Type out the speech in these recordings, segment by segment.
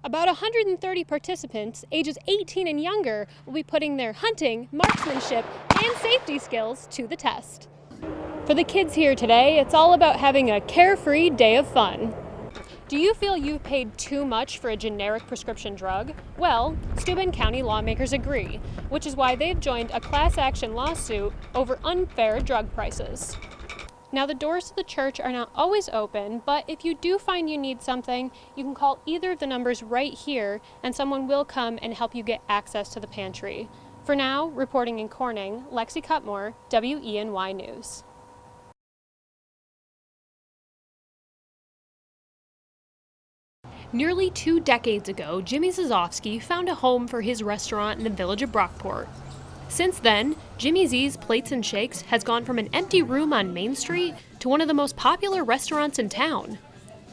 About 130 participants, ages 18 and younger, will be putting their hunting, marksmanship, and safety skills to the test. For the kids here today, it's all about having a carefree day of fun. Do you feel you've paid too much for a generic prescription drug? Well, Steuben County lawmakers agree, which is why they've joined a class action lawsuit over unfair drug prices. Now, the doors to the church are not always open, but if you do find you need something, you can call either of the numbers right here, and someone will come and help you get access to the pantry. For now, reporting in Corning, Lexie Cutmore, WENY News. Nearly 2 decades ago, Jimmy Zazovsky found a home for his restaurant in the village of Brockport. Since then, Jimmy Z's Plates and Shakes has gone from an empty room on Main Street to one of the most popular restaurants in town.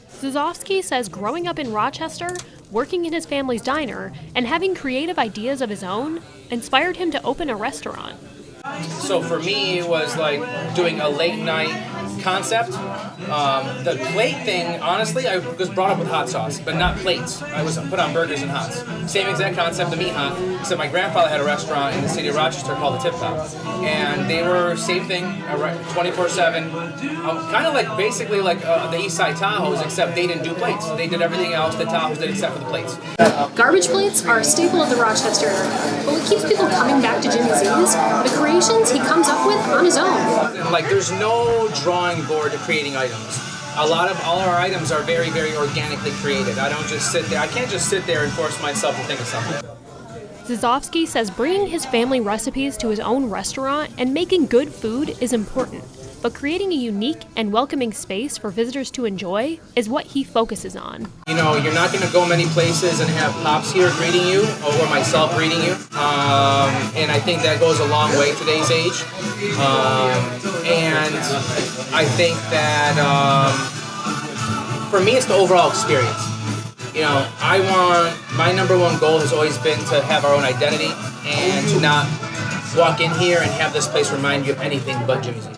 Zazovsky says growing up in Rochester, working in his family's diner, and having creative ideas of his own inspired him to open a restaurant. So for me, it was like doing a late night concept. The plate thing, honestly, I was brought up with hot sauce, but not plates. I was put on burgers and hots. Same exact concept, the meat hot. Except my grandfather had a restaurant in the city of Rochester called the Tip Top, and they were same thing, 24/7. Kind of like basically like the East Side Tahoes, except they didn't do plates. They did everything else the Tahoes did except for the plates. Garbage plates are a staple of the Rochester area, but what keeps people coming back to Jimmy Z's are the creations he comes up with on his own. Like there's no drawing board to creating items. All our items are very, very organically created. I don't just sit there. I can't just sit there and force myself to think of something. Zazovsky says bringing his family recipes to his own restaurant and making good food is important, but creating a unique and welcoming space for visitors to enjoy is what he focuses on. You know, you're not going to go many places and have Pops here greeting you, or myself greeting you, and I think that goes a long way today's age. And I think that for me, it's the overall experience. You know, my number one goal has always been to have our own identity and to not walk in here and have this place remind you of anything but Jimmy Z's.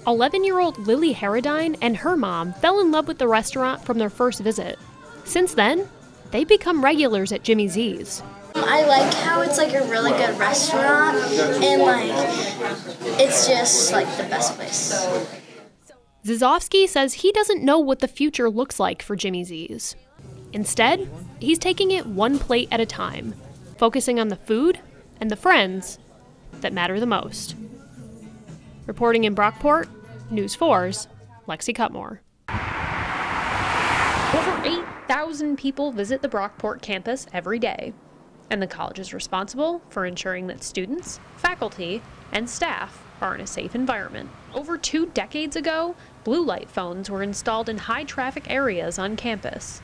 11-year-old Lily Harradine and her mom fell in love with the restaurant from their first visit. Since then, they've become regulars at Jimmy Z's. I like how it's like a really good restaurant and like it's just like the best place. Zazovsky says he doesn't know what the future looks like for Jimmy Z's. Instead, he's taking it one plate at a time, focusing on the food and the friends that matter the most. Reporting in Brockport, News 4's Lexie Cutmore. Over 8,000 people visit the Brockport campus every day, and the college is responsible for ensuring that students, faculty, and staff are in a safe environment. Over 2 decades ago, blue light phones were installed in high-traffic areas on campus.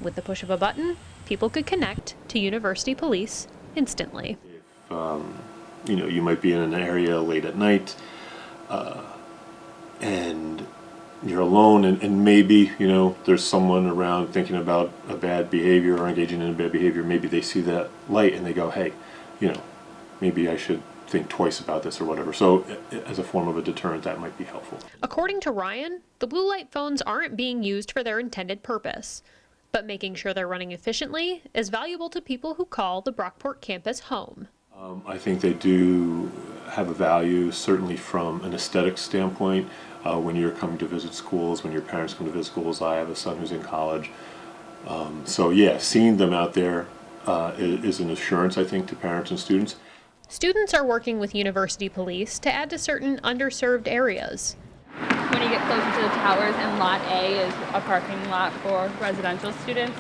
With the push of a button, people could connect to university police instantly. You might be in an area late at night, and you're alone, and maybe, there's someone around thinking about a bad behavior or engaging in a bad behavior. Maybe they see that light and they go, hey, maybe I should think twice about this or whatever. So as a form of a deterrent, that might be helpful. According to Ryan, the blue light phones aren't being used for their intended purpose, but making sure they're running efficiently is valuable to people who call the Brockport campus home. I think they do have a value, certainly from an aesthetic standpoint. When you're coming to visit schools, when your parents come to visit schools, I have a son who's in college. Seeing them out there is an assurance, I think, to parents and students. Students are working with university police to add to certain underserved areas. When you get closer to the towers, and Lot A is a parking lot for residential students,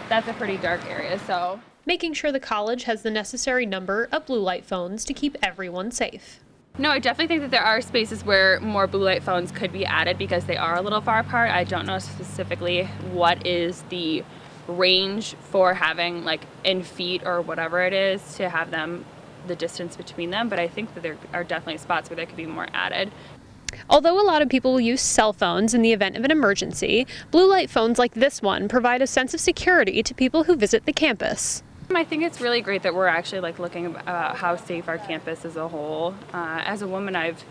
that's a pretty dark area, so. Making sure the college has the necessary number of blue light phones to keep everyone safe. No, I definitely think that there are spaces where more blue light phones could be added because they are a little far apart. I don't know specifically what is the range for having, like, in feet or whatever it is, to have them, the distance between them, but I think that there are definitely spots where there could be more added. Although a lot of people will use cell phones in the event of an emergency, blue light phones like this one provide a sense of security to people who visit the campus. I think it's really great that we're actually looking at how safe our campus as a whole. As a woman, I've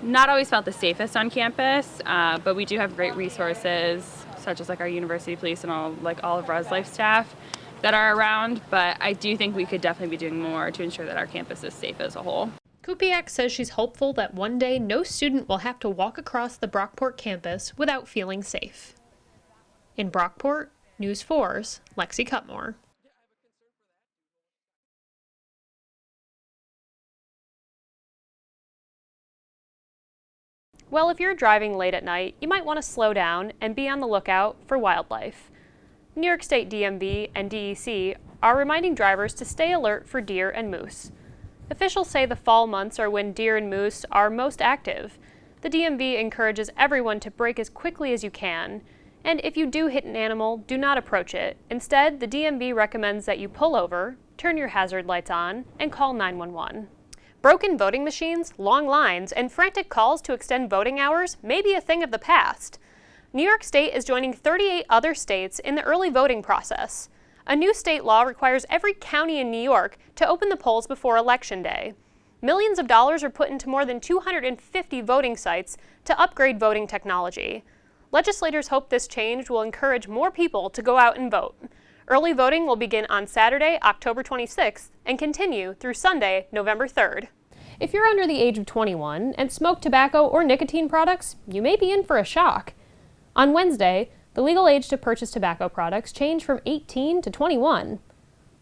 not always felt the safest on campus, but we do have great resources. such as like our university police and all of Res Life staff that are around. But I do think we could definitely be doing more to ensure that our campus is safe as a whole. Kupiak says she's hopeful that one day no student will have to walk across the Brockport campus without feeling safe. In Brockport, News 4's Lexie Cutmore. Well, if you're driving late at night, you might want to slow down and be on the lookout for wildlife. New York State DMV and DEC are reminding drivers to stay alert for deer and moose. Officials say the fall months are when deer and moose are most active. The DMV encourages everyone to brake as quickly as you can, and if you do hit an animal, do not approach it. Instead, the DMV recommends that you pull over, turn your hazard lights on, and call 911. Broken voting machines, long lines, and frantic calls to extend voting hours may be a thing of the past. New York State is joining 38 other states in the early voting process. A new state law requires every county in New York to open the polls before Election Day. Millions of dollars are put into more than 250 voting sites to upgrade voting technology. Legislators hope this change will encourage more people to go out and vote. Early voting will begin on Saturday, October 26th, and continue through Sunday, November 3rd. If you're under the age of 21 and smoke tobacco or nicotine products, you may be in for a shock. On Wednesday, the legal age to purchase tobacco products changed from 18 to 21.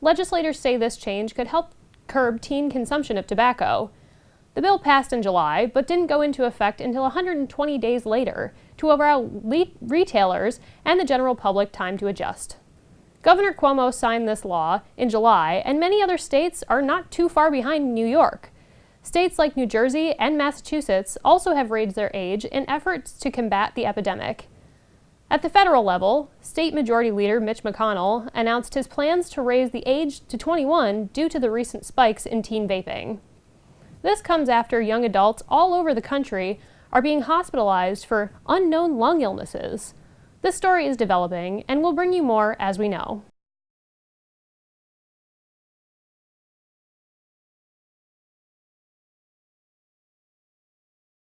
Legislators say this change could help curb teen consumption of tobacco. The bill passed in July, but didn't go into effect until 120 days later to allow retailers and the general public time to adjust. Governor Cuomo signed this law in July, and many other states are not too far behind New York. States like New Jersey and Massachusetts also have raised their age in efforts to combat the epidemic. At the federal level, State Majority Leader Mitch McConnell announced his plans to raise the age to 21 due to the recent spikes in teen vaping. This comes after young adults all over the country are being hospitalized for unknown lung illnesses. This story is developing, and we'll bring you more as we know.